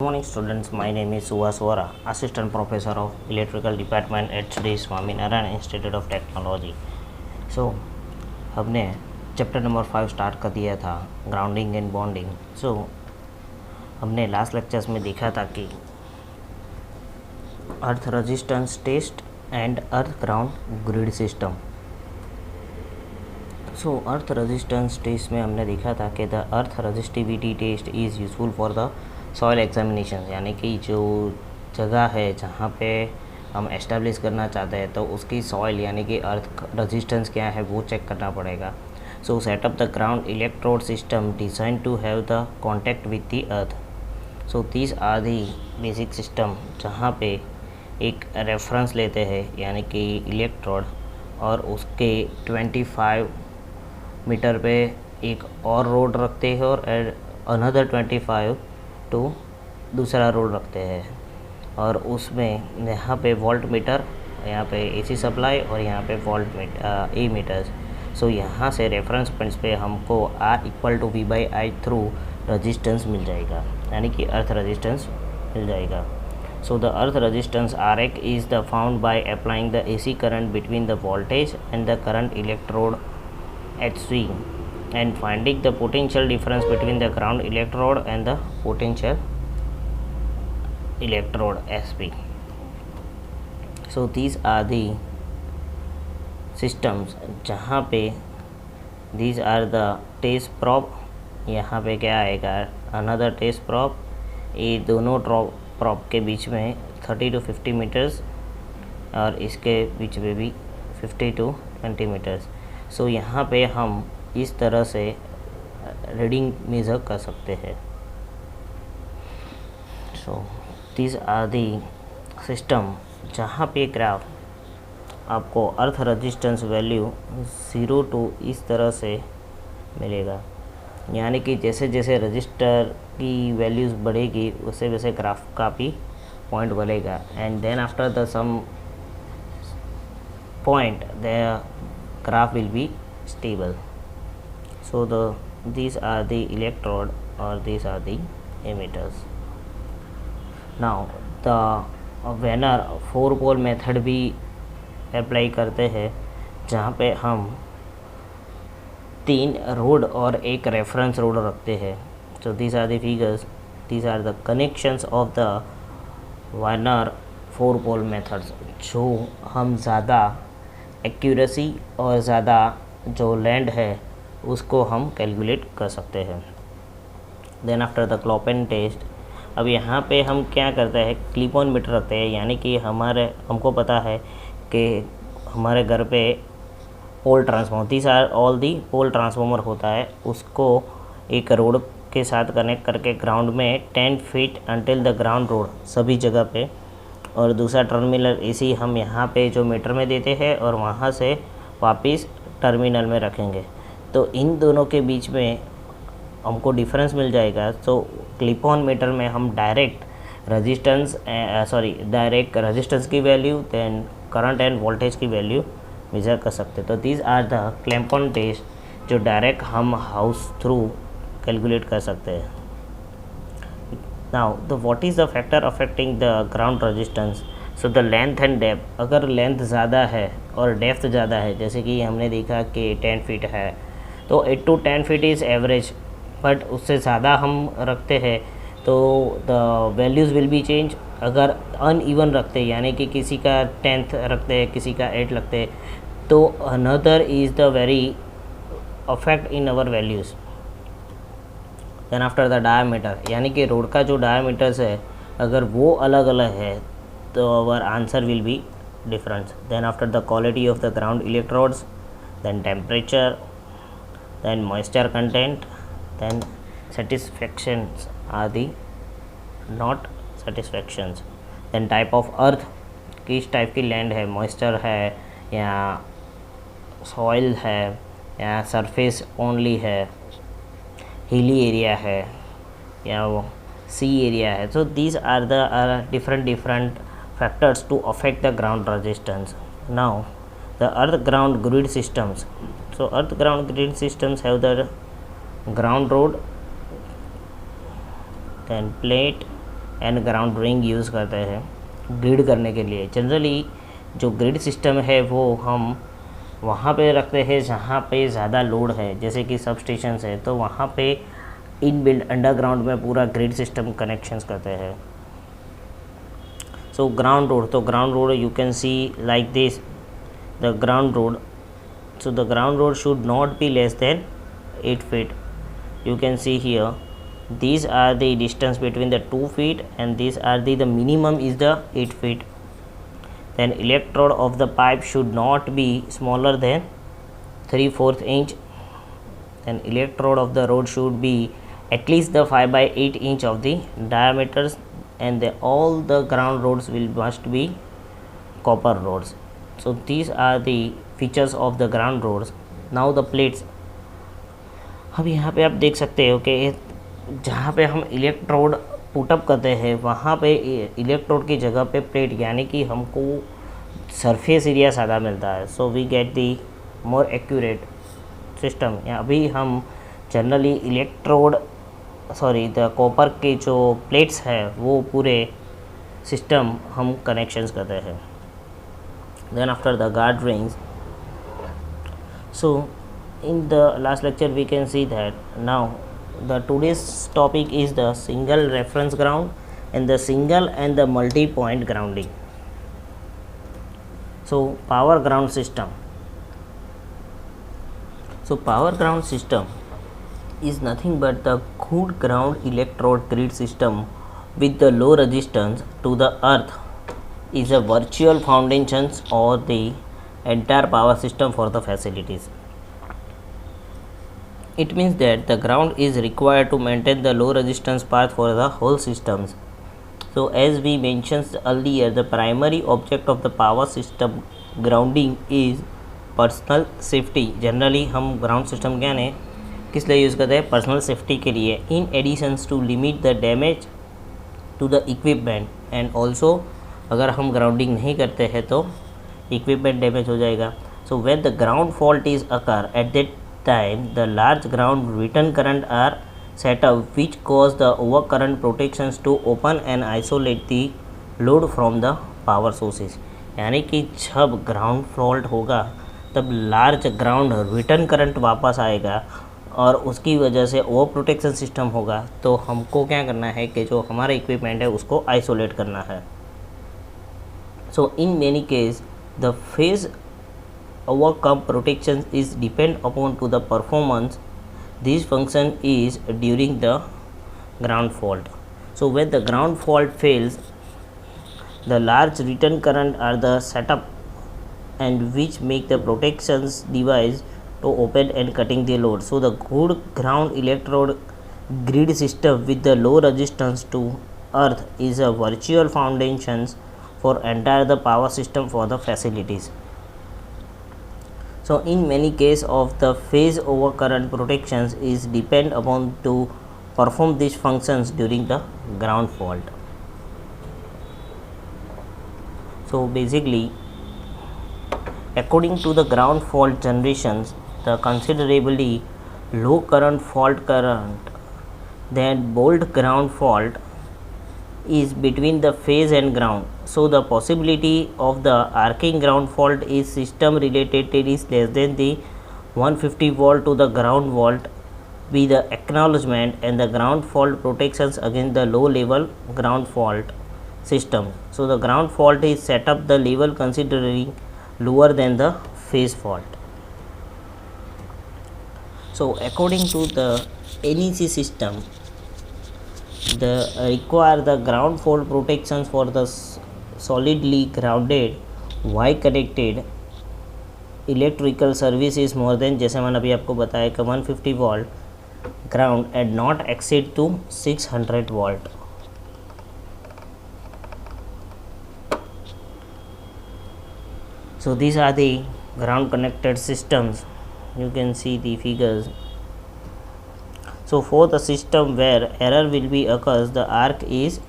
Good morning students, my name is Suhas Vora, Assistant Professor of Electrical Department at Sri Swaminarayan Institute of Technology. So, हमने chapter number 5 start कर दिया था, grounding and bonding. सो हमने last lectures में देखा था कि earth resistance test and earth ground grid system. So earth resistance test में हमने देखा था कि the earth resistivity test is useful for the soil examination, यानी कि जो जगह है जहाँ पे हम एस्टेब्लिश करना चाहते हैं तो उसकी सॉइल यानी कि अर्थ रेजिस्टेंस क्या है वो चेक करना पड़ेगा. So setup the ground electrode system design to have the contact with the earth. So these are the basic system जहाँ पे एक रेफरेंस लेते हैं यानी कि इलेक्ट्रोड और उसके 25 मीटर पे एक और रोड रखते हैं और अनदर 25 टू दूसरा रोड रखते हैं और उसमें यहाँ पे वोल्ट मीटर, यहाँ पे एसी सप्लाई और यहाँ पे वोल्ट ए मीटर्स. सो यहाँ से रेफरेंस पॉइंट्स पे हमको R equal to V/I through resistance मिल जाएगा, यानी कि अर्थ रेजिस्टेंस मिल जाएगा. So the earth resistance Rx is the found by applying the AC current between the voltage and the current electrode HC and finding the potential difference between the ground electrode and the potential electrode SP. So these are the systems जहाँ पे these are the test probe. यहाँ पे क्या आएगा another test probe. ये दोनों probe के बीच में 30 to 50 मीटर्स और इसके बीच में भी 50 to 20 मीटर्स. सो यहाँ पे हम इस तरह से रीडिंग मेज़र कर सकते हैं. So this are the system जहाँ पे ग्राफ आपको अर्थ रेजिस्टेंस वैल्यू 0 टू इस तरह से मिलेगा, यानी कि जैसे जैसे रजिस्टर की वैल्यूज़ बढ़ेगी वैसे वैसे ग्राफ का भी पॉइंट बढ़ेगा. And then after the some point the graph will be stable. So these are the electrode or these are the emitters. Now the Wiener 4-pole method भी अप्लाई करते हैं जहाँ पे हम 3 रोड और एक रेफरेंस रोड रखते हैं. So these are the figures, these are the connections of the Wiener 4-pole methods. जो हम ज़्यादा एक्यूरेसी और ज़्यादा जो लैंड है उसको हम कैलकुलेट कर सकते हैं. देन आफ्टर द क्लॉपेन टेस्ट, अब यहाँ पे हम क्या करते हैं क्लिप ऑन मीटर रखते हैं, यानी कि हमको पता है कि हमारे घर पे pole transformer, these are all the pole transformer होता है, उसको एक रोड के साथ कनेक्ट करके ग्राउंड में 10 feet until the ground road सभी जगह पे, और दूसरा टर्मिनल AC हम यहाँ पे जो मीटर में देते हैं और वहाँ से वापस टर्मिनल में रखेंगे. तो इन दोनों के बीच में हमको डिफरेंस मिल जाएगा. तो क्लिप ऑन मीटर में हम डायरेक्ट रेजिस्टेंस की value then current and voltage की वैल्यू मेजर कर सकते. तो these are the clamp on test जो डायरेक्ट हम हाउस थ्रू कैलकुलेट कर सकते हैं. Now what is the factor affecting the ground resistance? So the length and depth. अगर लेंथ ज़्यादा है और डेप्थ ज़्यादा है, जैसे कि हमने देखा कि 10 फीट है तो 8 to 10 feet is average, but उससे ज़्यादा हम रखते हैं तो the values will be change. अगर अनइवन रखते हैं यानी कि किसी का 10th रखते हैं किसी का 8 लगते हैं तो another is the very affect in our values. Then after the diameter, यानी कि रोड का जो डायमीटर्स है अगर वो अलग अलग है तो our answer will be different. Then after the quality of the ground electrodes, then temperature, then moisture content, then satisfactions are the not satisfactions. Then type of earth, किस टाइप की लैंड है, मॉइस्चर है या soil है या surface only है, hilly area है या वो सी एरिया है. So these are the different factors to affect the ground resistance. Now the earth ground grid systems. So earth ground grid systems have the ground road, then plate, and ground ring use करते हैं grid करने के लिए। Generally जो grid system है वो हम वहाँ पे रखते हैं जहाँ पे ज़्यादा लोड है, जैसे कि सब स्टेशंस है, तो वहाँ पे इनबिल्ट अंडरग्राउंड में पूरा ग्रिड सिस्टम कनेक्शंस करते हैं। सो ग्राउंड रोड, तो ground road you can see like this the ground road. So the ground road should not be less than 8 feet. You can see here these are the distance between the 2 feet and these are the minimum is the 8 feet. Then electrode of the pipe should not be smaller than 3/4 inch. Then electrode of the rod should be at least the 5/8 inch of the diameters, and all the ground rods must be copper rods. So these are the features of the ground rods. Now the plates. अब यहाँ पे आप देख सकते हो कि जहाँ पे हम इलेक्ट्रोड पुटअप करते हैं वहाँ पे इलेक्ट्रोड की जगह पे प्लेट, यानी कि हमको सरफेस एरिया ज़्यादा मिलता है। So we get the more accurate system. अभी हम जनरली द कॉपर के जो प्लेट्स है वो पूरे सिस्टम हम कनेक्शंस करते हैं। Then after the guard rings, so in the last lecture we can see that now the today's topic is the single reference ground and the single and the multi point grounding. So power ground system. So power ground system is nothing but the good ground electrode grid system with the low resistance to the earth is a virtual foundations or the entire power system for the facilities. It means that the ground is required to maintain the low resistance path for the whole systems. So as we mentioned earlier, the primary object of the power system grounding is personal safety. Generally हम ground system क्या है किस लिए use करते हैं? personal safety के लिए. In addition to limit the damage to the equipment and also अगर हम grounding नहीं करते हैं तो equipment damage हो जाएगा. So when the ground fault is occur at that time, the large ground return current are set up which cause the overcurrent protections to open and isolate the load from the power sources. यानी कि जब ground fault होगा तब large ground return current वापस आएगा और उसकी वजह से ओवर प्रोटेक्शन सिस्टम होगा। तो हमको क्या करना है कि जो हमारा इक्विपमेंट है उसको आइसोलेट करना है। So in many case the phase overcome protection is depend upon to the performance this function is during the ground fault. So when the ground fault fails, the large return current are the setup and which make the protections device to open and cutting the load. So the good ground electrode grid system with the low resistance to earth is a virtual foundations for entire the power system for the facilities. So in many case of the phase overcurrent protections is depend upon to perform these functions during the ground fault. So basically according to the ground fault generations, the considerably low current fault current then bold ground fault is between the phase and ground. So the possibility of the arcing ground fault is system related is less than the 150 volt to the ground volt be the acknowledgement and the ground fault protections against the low level ground fault system. So the ground fault is set up the level considerably lower than the phase fault. So according to the NEC system, the require the ground fault protections for the solidly grounded Y connected electrical service is more than, जैसे मैंने अभी आपको बताया कि 150 volt ground and not exceed to 600 volt. So these are the ground connected systems. You can see the figures. So for the system where error will be occurs, the arc is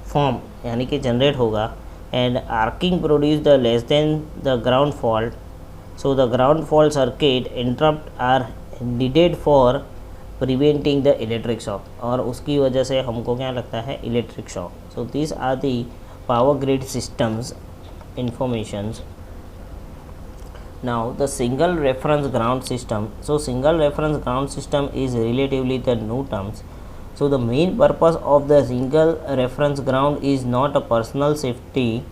formed यानी कि generate होगा and arcing produce the less than the ground fault. So the ground fault circuit interrupt are needed for preventing the electric shock और उसकी वजह से हमको क्या लगता है electric shock. So these are the power grid systems informations. Now the single reference ground system. So single reference ground system is relatively the new terms. So the main purpose of the single reference ground is not a personal safety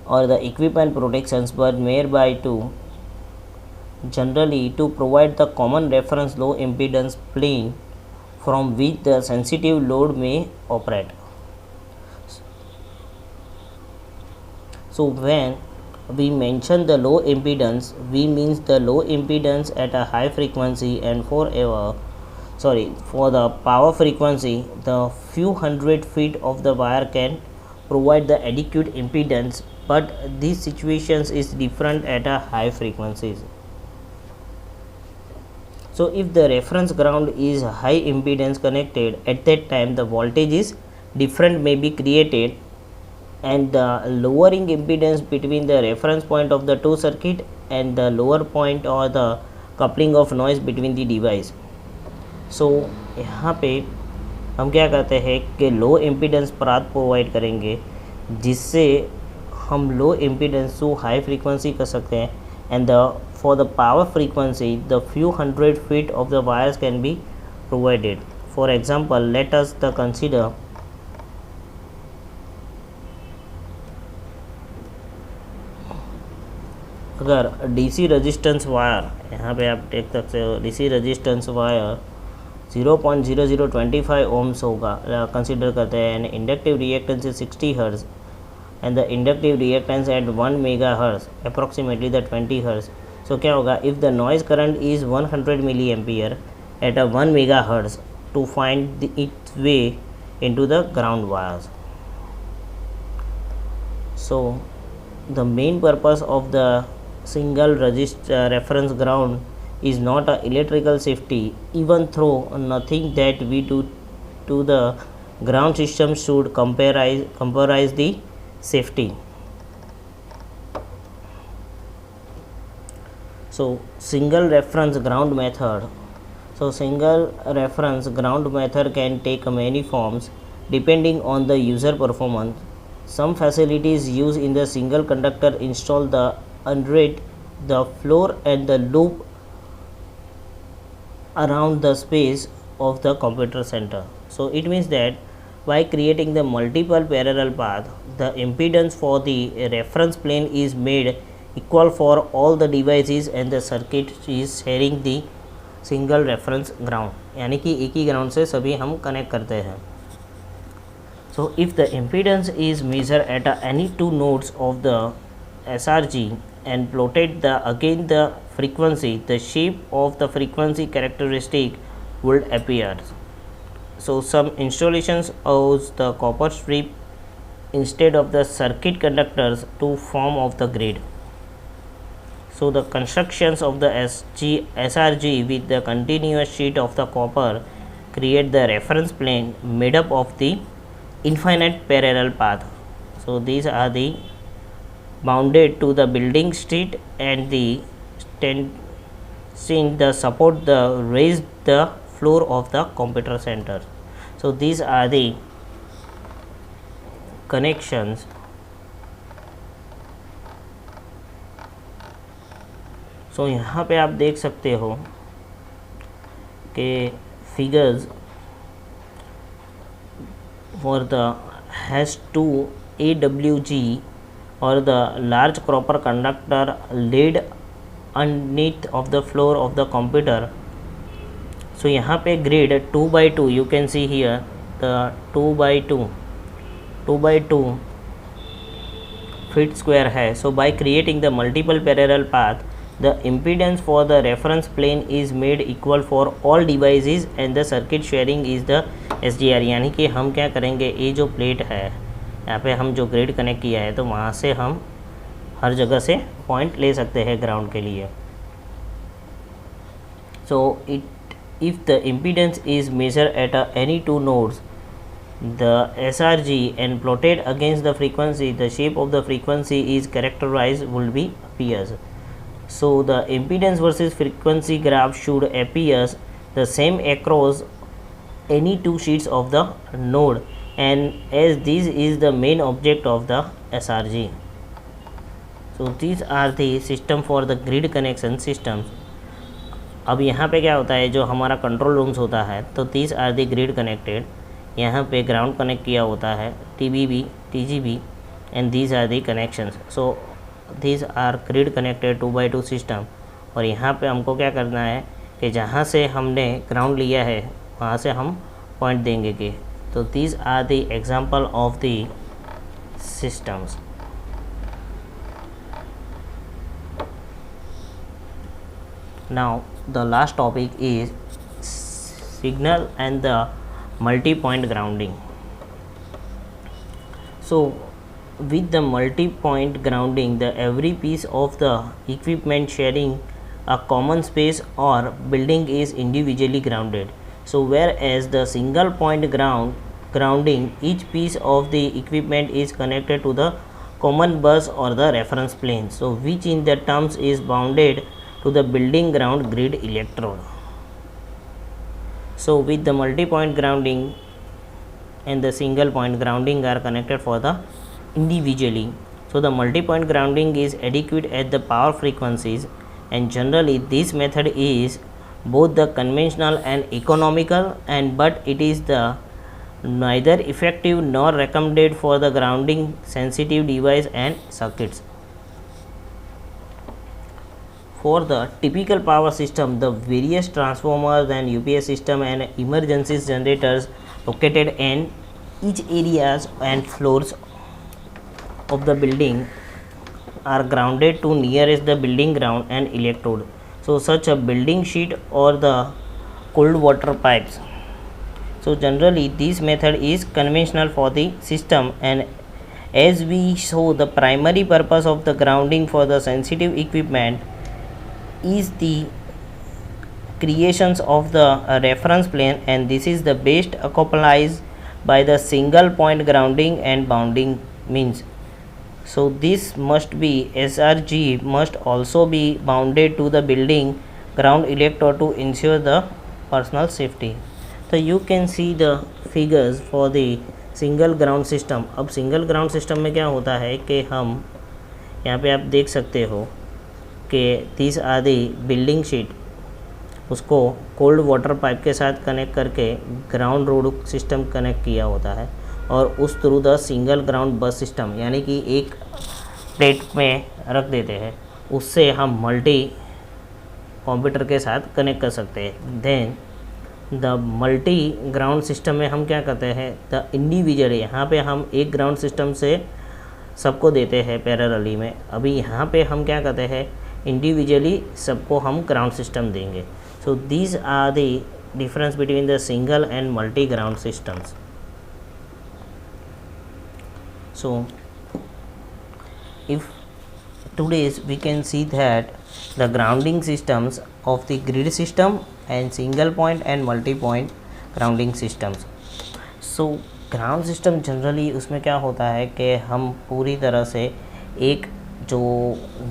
or the equipment protections, but whereby to generally to provide the common reference low impedance plane from which the sensitive load may operate. So when we mention the low impedance, we means the low impedance at a high frequency, and for the power frequency, the few hundred feet of the wire can provide the adequate impedance, but these situations is different at a high frequencies. So if the reference ground is high impedance connected, at that time the voltage is different may be created, and the lowering impedance between the reference point of the two circuit and the lower point or the coupling of noise between the device. So यहाँ पे हम क्या करते हैं कि लो impedance path provide करेंगे, जिससे हम लो इम्पीडेंस टू हाई फ्रीक्वेंसी कर सकते हैं, and for the power frequency the few hundred feet of the wires can be provided. For example, let us consider अगर डीसी रेजिस्टेंस वायर, यहाँ पे आप देख सकते हो डीसी रेजिस्टेंस वायर 0.0025 ओम्स होगा कंसिडर करते हैं, and inductive reactance is 60 hertz and the inductive reactance at 1 mega hertz approximately the 20 hertz. So क्या होगा if the noise current is 100 milli ampere at a 1 mega hertz to find its way into the ground wires. So the main purpose of the single reference ground is not a electrical safety, even though nothing that we do to the ground system should compromise the safety. So single reference ground method. So single reference ground method can take many forms depending on the user performance. Some facilities use in the single conductor install the under the floor and the loop around the space of the computer center. So it means that by creating the multiple parallel path, the impedance for the reference plane is made equal for all the devices and the circuit is sharing the single reference ground, यानी कि एक ही ground से सभी हम connect करते हैं. So if the impedance is measured at any two nodes of the SRG and plotted against the frequency, the shape of the frequency characteristic would appear. So some installations use the copper strip instead of the circuit conductors to form of the grid. So the constructions of the SRG with the continuous sheet of the copper create the reference plane made up of the infinite parallel path. So these are the bounded to the building street and the extending the support the raise the floor of the computer center. So these are the connections. So यहाँ पे आप देख सकते हो कि figures for the has 2 AWG or the large copper conductor laid underneath of the floor of the computer. So यहाँ पे grid 2 by 2 you can see here the 2 by 2 feet square है. So by creating the multiple parallel path, the impedance for the reference plane is made equal for all devices and the circuit sharing is the SGR. यानी कि हम क्या करेंगे, ये जो plate है यहाँ पे हम जो ग्रिड कनेक्ट किया है तो वहाँ से हम हर जगह से पॉइंट ले सकते हैं ग्राउंड के लिए. So if the impedance is measured at any two nodes, the SRG and plotted against the frequency, the shape of the frequency is characterized will be appears. So the impedance versus frequency graph should appear the same across any two sheets of the node and as this is the main object of the SRG. So these are the system for the grid connection systems. अब यहाँ पे क्या होता है, जो हमारा control rooms होता है, तो these are the grid connected. यहाँ पे ग्राउंड कनेक्ट किया होता है, TBB, TGB, and these are the connections. So these are grid connected 2x2 system. और यहाँ पे हमको क्या करना है कि जहाँ से हमने ग्राउंड लिया है वहाँ से हम पॉइंट देंगे कि, तो these are the example of the systems. Now the last topic is signal and the multi-point grounding. So with the multi-point grounding, the every piece of the equipment sharing a common space or building is individually grounded. So whereas the single point grounding, each piece of the equipment is connected to the common bus or the reference plane, so which in the terms is bounded to the building ground grid electrode. So with the multi-point grounding and the single point grounding are connected for the individually. So the multi-point grounding is adequate at the power frequencies, and generally this method is both the conventional and economical, and but it is the neither effective nor recommended for the grounding sensitive device and circuits. For the typical power system, the various transformers and UPS system and emergency generators located in each areas and floors of the building are grounded to nearest the building ground and electrode. So such a building sheet or the cold water pipes. So generally this method is conventional for the system, and as we saw, the primary purpose of the grounding for the sensitive equipment is the creations of the reference plane, and this is the best accomplished by the single point grounding and bounding means. So this must be SRG must also be bounded to the building ground electrode to ensure the personal safety. So you can see the figures for the single ground system. अब single ground system में क्या होता है कि हम यहाँ पे आप देख सकते हो कि दिस आदि बिल्डिंग शीट उसको कोल्ड वाटर पाइप के साथ कनेक्ट करके ग्राउंड रोड सिस्टम कनेक्ट किया होता है, और उस थ्रू द सिंगल ग्राउंड बस सिस्टम, यानी कि एक प्लेट में रख देते हैं, उससे हम मल्टी कंप्यूटर के साथ कनेक्ट कर सकते हैं. Then the multi ground system में हम क्या करते हैं, द इंडिविजुअल, यहाँ पे हम एक ग्राउंड सिस्टम से सबको देते हैं पैरेलली में. अभी यहाँ पे हम क्या करते हैं, इंडिविजुअली सबको हम ग्राउंड सिस्टम देंगे. So these are the difference between the single and multi ground systems. So if today's we can see that the grounding systems of the grid system and single point and multi point grounding systems. So ground system generally उसमें क्या होता है कि हम पूरी तरह से एक जो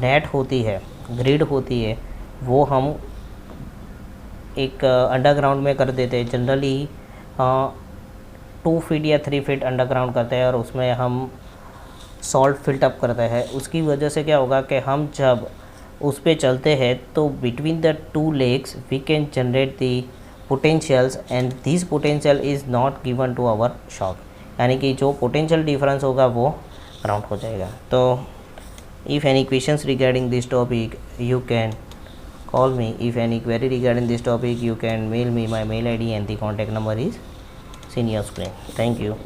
नेट होती है, ग्रिड होती है, वो हम एक अंडरग्राउंड में कर देते हैं. जनरली 2 फीट या 3 फीट अंडरग्राउंड करते हैं, और उसमें हम सॉल्ट फिल्टअप करते हैं. उसकी वजह से क्या होगा कि हम जब उस पर चलते हैं तो between the 2 legs we can generate the potentials, and this potential is not given to our shock, यानी कि जो पोटेंशियल डिफरेंस होगा वो ग्राउंड हो जाएगा. तो if any questions regarding this topic you can call me. If any query regarding this topic you can mail me. My mail ID and the contact number is seen on your screen. Thank you.